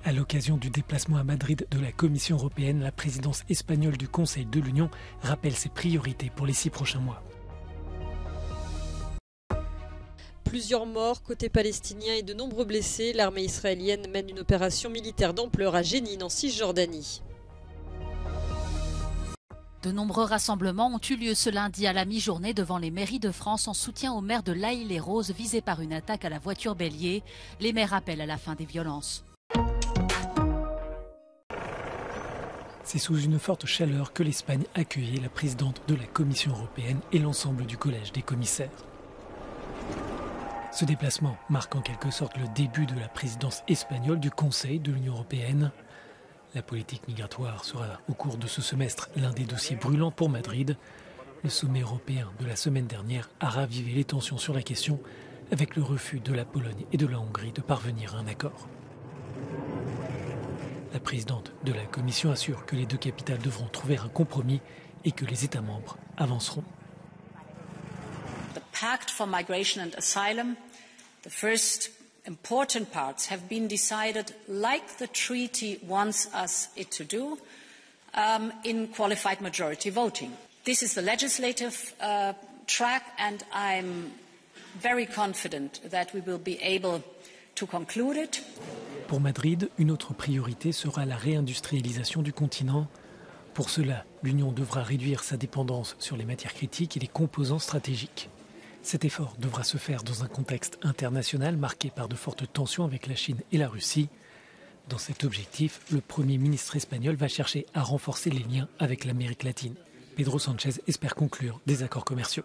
À l'occasion du déplacement à Madrid de la Commission européenne, la présidence espagnole du Conseil de l'Union rappelle ses priorités pour les 6 prochains mois. Plusieurs morts côté palestinien et de nombreux blessés. L'armée israélienne mène une opération militaire d'ampleur à Jénine en Cisjordanie. De nombreux rassemblements ont eu lieu ce lundi à la mi-journée devant les mairies de France en soutien aux maires de L'Haÿ-les-Roses visés par une attaque à la voiture bélier. Les maires appellent à la fin des violences. C'est sous une forte chaleur que l'Espagne accueillait la présidente de la Commission européenne et l'ensemble du collège des commissaires. Ce déplacement marque en quelque sorte le début de la présidence espagnole du Conseil de l'Union européenne. La politique migratoire sera au cours de ce semestre l'un des dossiers brûlants pour Madrid. Le sommet européen de la semaine dernière a ravivé les tensions sur la question avec le refus de la Pologne et de la Hongrie de parvenir à un accord. La présidente de la Commission assure que les deux capitales devront trouver un compromis et que les États membres avanceront. The Pact for Migration and Asylum, the first important parts have been decided, like the treaty wants us to do, in qualified majority voting. This is the legislative track, and I'm very confident that we will be able to conclude it. Pour Madrid, une autre priorité sera la réindustrialisation du continent. Pour cela, l'Union devra réduire sa dépendance sur les matières critiques et les composants stratégiques. Cet effort devra se faire dans un contexte international marqué par de fortes tensions avec la Chine et la Russie. Dans cet objectif, le Premier ministre espagnol va chercher à renforcer les liens avec l'Amérique latine. Pedro Sánchez espère conclure des accords commerciaux.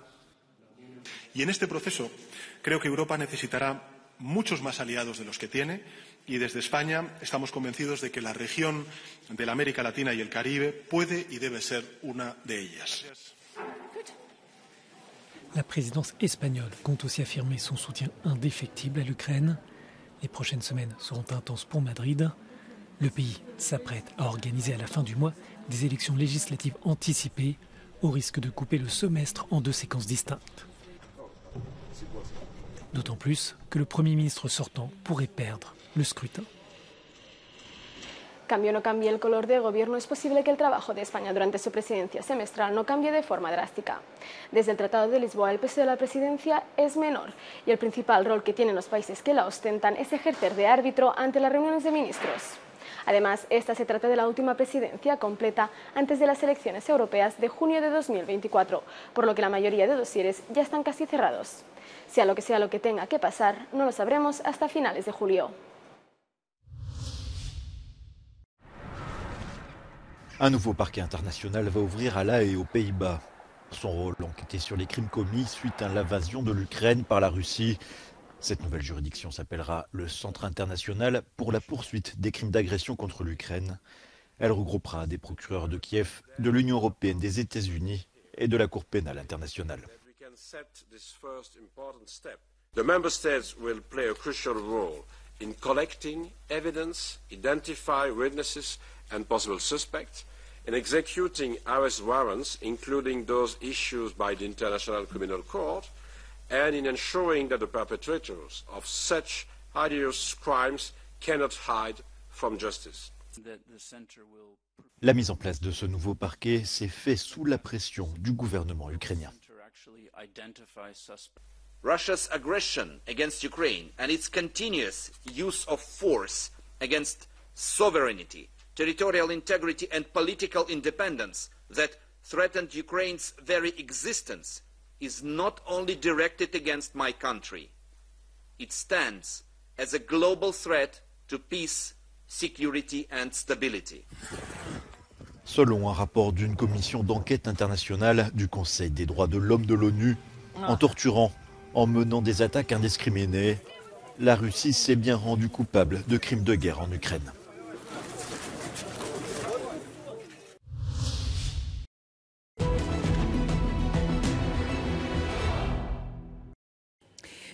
Y en este proceso, creo que Europa necesitará muchos más aliados de los que tiene, y desde España estamos convencidos de que la región de la América Latina y el Caribe puede y debe ser una de ellas. La présidence espagnole compte aussi affirmer son soutien indéfectible à l'Ukraine. Les prochaines semaines seront intenses pour Madrid. Le pays s'apprête à organiser à la fin du mois des élections législatives anticipées, au risque de couper le semestre en 2 séquences distinctes. D'autant plus que le Premier ministre sortant pourrait perdre le scrutin. Cambie o no cambie el color de gobierno, es posible que el trabajo de España durante su presidencia semestral no cambie de forma drástica. Desde el Tratado de Lisboa, el peso de la presidencia es menor y el principal rol que tienen los países que la ostentan es ejercer de árbitro ante las reuniones de ministros. Además, esta se trata de la última presidencia completa antes de las elecciones europeas de junio de 2024, por lo que la mayoría de dosieres ya están casi cerrados. Sea lo que tenga que pasar, no lo sabremos hasta finales de julio. Un nouveau parquet international va ouvrir à La Haye aux Pays-Bas. Son rôle, enquêter sur les crimes commis suite à l'invasion de l'Ukraine par la Russie. Cette nouvelle juridiction s'appellera le Centre international pour la poursuite des crimes d'agression contre l'Ukraine. Elle regroupera des procureurs de Kiev, de l'Union européenne, des États-Unis et de la Cour pénale internationale. The member states will play a crucial role in collecting evidence, identify witnesses and possible suspects, in executing arrest warrants, including those issued by the International Criminal Court, and in ensuring that the perpetrators of such hideous crimes cannot hide from justice. La mise en place de ce nouveau parquet s'est faite sous la pression du gouvernement ukrainien. Russia's aggression against Ukraine and its continuous use of force against sovereignty, territorial integrity and political independence that threatened Ukraine's very existence is not only directed against my country. It stands as a global threat to peace, security and stability. Selon un rapport d'une commission d'enquête internationale du Conseil des droits de l'homme de l'ONU, en torturant, en menant des attaques indiscriminées, la Russie s'est bien rendue coupable de crimes de guerre en Ukraine.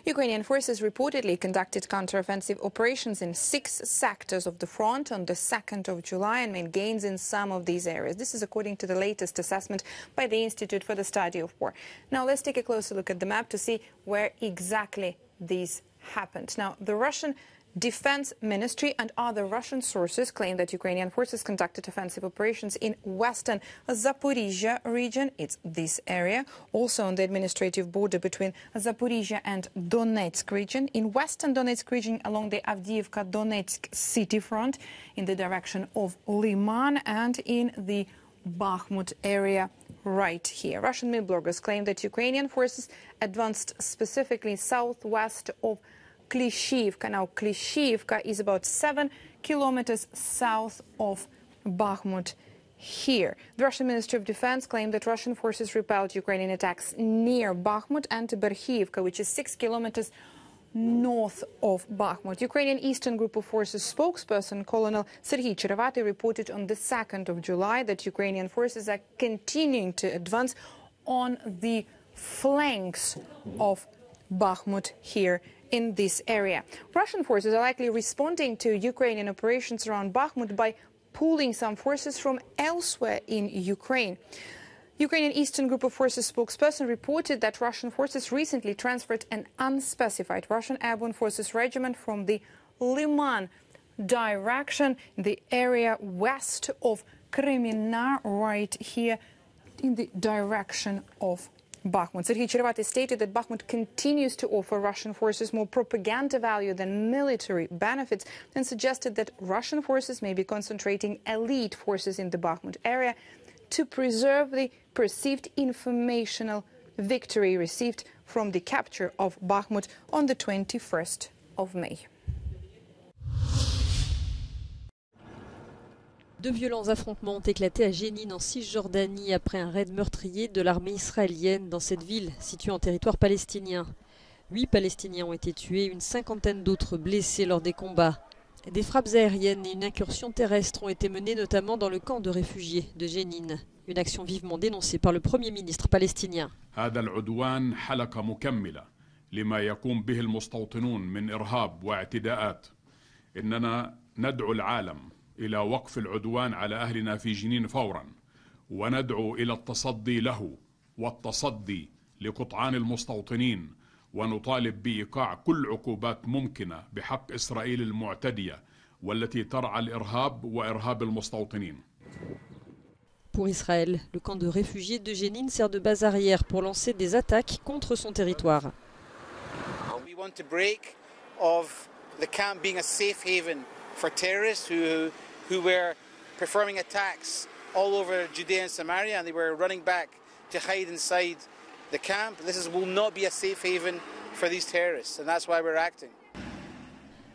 Ukrainian forces reportedly conducted counteroffensive operations in 6 sectors of the front on the 2nd of July and made gains in some of these areas. This is according to the latest assessment by the Institute for the Study of War. Now let's take a closer look at the map to see where exactly these happened. Now, the Russian Defense Ministry and other Russian sources claim that Ukrainian forces conducted offensive operations in western Zaporizhia region. It's this area, also on the administrative border between Zaporizhia and Donetsk region, in western Donetsk region along the Avdiivka-Donetsk city front in the direction of Liman, and in the Bakhmut area right here. Russian bloggers claim that Ukrainian forces advanced specifically southwest of Klishivka. Now, Klishivka is about 7 kilometers south of Bakhmut here. The Russian Ministry of Defense claimed that Russian forces repelled Ukrainian attacks near Bakhmut and Berhiivka, which is 6 kilometers north of Bakhmut. Ukrainian Eastern Group of Forces spokesperson Colonel Serhiy Cherevati reported on the 2nd of July that Ukrainian forces are continuing to advance on the flanks of Bakhmut here in this area. Russian forces are likely responding to Ukrainian operations around Bakhmut by pulling some forces from elsewhere in Ukraine. Ukrainian Eastern Group of Forces spokesperson reported that Russian forces recently transferred an unspecified Russian Airborne Forces regiment from the Liman direction, the area west of Kreminna, right here in the direction of Bakhmut. Serhiy Cherevati stated that Bakhmut continues to offer Russian forces more propaganda value than military benefits, and suggested that Russian forces may be concentrating elite forces in the Bakhmut area to preserve the perceived informational victory received from the capture of Bakhmut on the 21st of May. De violents affrontements ont éclaté à Jénine en Cisjordanie après un raid meurtrier de l'armée israélienne dans cette ville située en territoire palestinien. 8 Palestiniens ont été tués, une cinquantaine d'autres blessés lors des combats. Des frappes aériennes et une incursion terrestre ont été menées notamment dans le camp de réfugiés de Jénine. Une action vivement dénoncée par le Premier ministre palestinien. هذا العدوان حلقة مكملة لما يقوم به المستوطنون من إرهاب واعتداءات. إننا ندعو العالم إلى وقف العدوان على أهلنا في جنين فورا، وندعو إلى التصدي له والتصدي لقطعان المستوطنين، ونطالب بإيقاع كل عقوبات ممكنة بحق إسرائيل المعتدية والتي ترعى الإرهاب وإرهاب المستوطنين. Pour Israël, le camp de réfugiés de Jénine sert de base arrière pour lancer des attaques contre son territoire. We want to break of the camp being a safe haven for terrorists who were performing attacks all over Judea and Samaria, and they were running back to hide inside the camp. This will not be a safe haven for these terrorists, and that's why we're acting.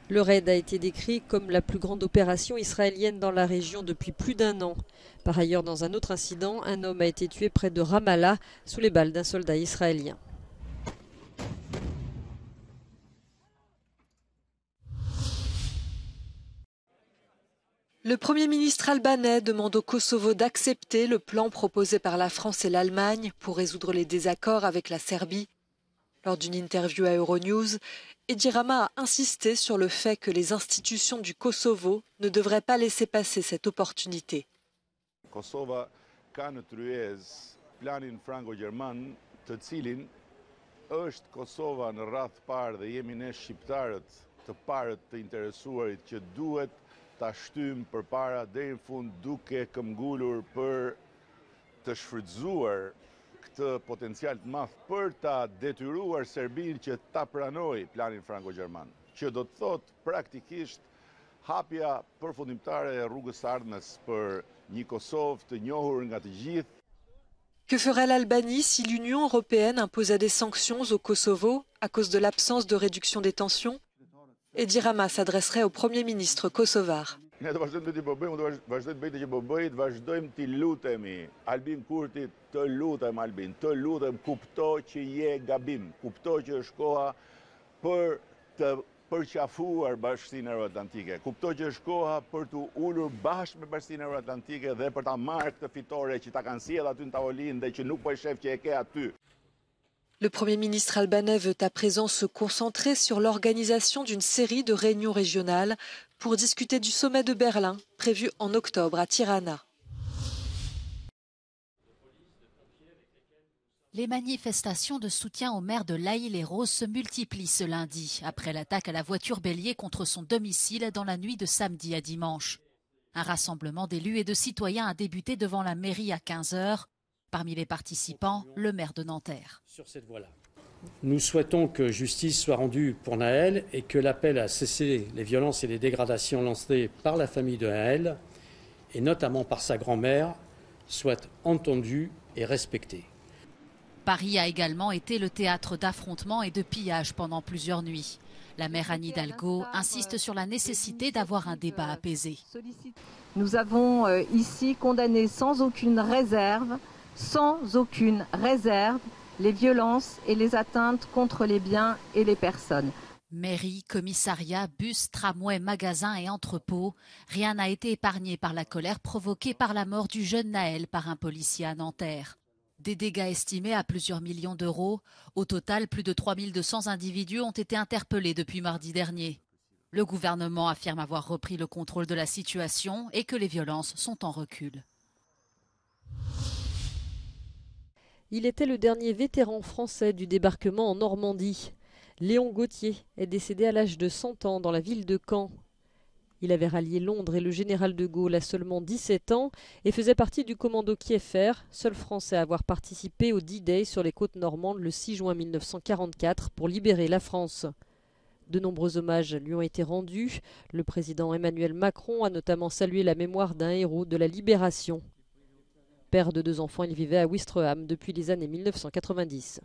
Le raid a été décrit comme la plus grande opération israélienne dans la région depuis plus d'1 an. Par ailleurs, dans un autre incident, un homme a été tué près de Ramallah sous les balles d'un soldat israélien. Le Premier ministre albanais demande au Kosovo d'accepter le plan proposé par la France et l'Allemagne pour résoudre les désaccords avec la Serbie. Lors d'une interview à Euronews, Edi Rama a insisté sur le fait que les institutions du Kosovo ne devraient pas laisser passer cette opportunité. Kosova ka në tryez planin frango-gjerman të cilin është Kosova në radh parë dhe jemi ne shqiptarët të parët të interesuarit që duhet ta shtym përpara deri në fund duke këmbgulur për të shfrytzuar këtë potencial të madh për ta detyruar Serbinë që ta pranojë planin frango-gjerman, që do të thotë praktikisht hapja përfundimtare e rrugës së ardhmes për një Kosovë të njohur nga të gjithë. Que ferait l'Albanie si l'Union européenne imposait des sanctions au Kosovo à cause de l'absence de réduction des tensions? Edi Rama s'adresserait au Premier ministre kosovar. Ne do vazhdojmë të bëjmë, do vazhdojmë të bëjmë që po bëjmë, vazhdojmë të lutemi. Albin Kurti, të lutem Albin, të lutem, kupto që je gabim, kupto që është koha për të përqafuar Bashkinë Euro-Atlantike, kupto që është koha për të ulur bashkë me Bashkinë Euro-Atlantike dhe për ta marrë këtë fitore që ta kanë sjellë aty në tavolinë dhe që nuk po e shef që e ke aty. Le Premier ministre albanais veut à présent se concentrer sur l'organisation d'une série de réunions régionales pour discuter du sommet de Berlin prévu en octobre à Tirana. Les manifestations de soutien au maire de l'Haye-les-Roses se multiplient ce lundi, après l'attaque à la voiture bélier contre son domicile dans la nuit de samedi à dimanche. Un rassemblement d'élus et de citoyens a débuté devant la mairie à 15 h. Parmi les participants, le maire de Nanterre. Sur cette voie-là, nous souhaitons que justice soit rendue pour Nahel et que l'appel à cesser les violences et les dégradations lancées par la famille de Nahel, et notamment par sa grand-mère, soit entendu et respecté. Paris a également été le théâtre d'affrontements et de pillages pendant plusieurs nuits. La maire Anne Hidalgo insiste sur la nécessité d'avoir un débat apaisé. Nous avons ici condamné sans aucune réserve, les violences et les atteintes contre les biens et les personnes. Mairie, commissariat, bus, tramway, magasins et entrepôts, rien n'a été épargné par la colère provoquée par la mort du jeune Nahel par un policier à Nanterre. Des dégâts estimés à plusieurs millions d'euros. Au total, plus de 3200 individus ont été interpellés depuis mardi dernier. Le gouvernement affirme avoir repris le contrôle de la situation et que les violences sont en recul. Il était le dernier vétéran français du débarquement en Normandie. Léon Gauthier est décédé à l'âge de 100 ans dans la ville de Caen. Il avait rallié Londres et le général de Gaulle à seulement 17 ans et faisait partie du commando Kieffer, seul Français à avoir participé au D-Day sur les côtes normandes le 6 juin 1944 pour libérer la France. De nombreux hommages lui ont été rendus. Le président Emmanuel Macron a notamment salué la mémoire d'un héros de la libération. Père de 2 enfants, il vivait à Ouistreham depuis les années 1990.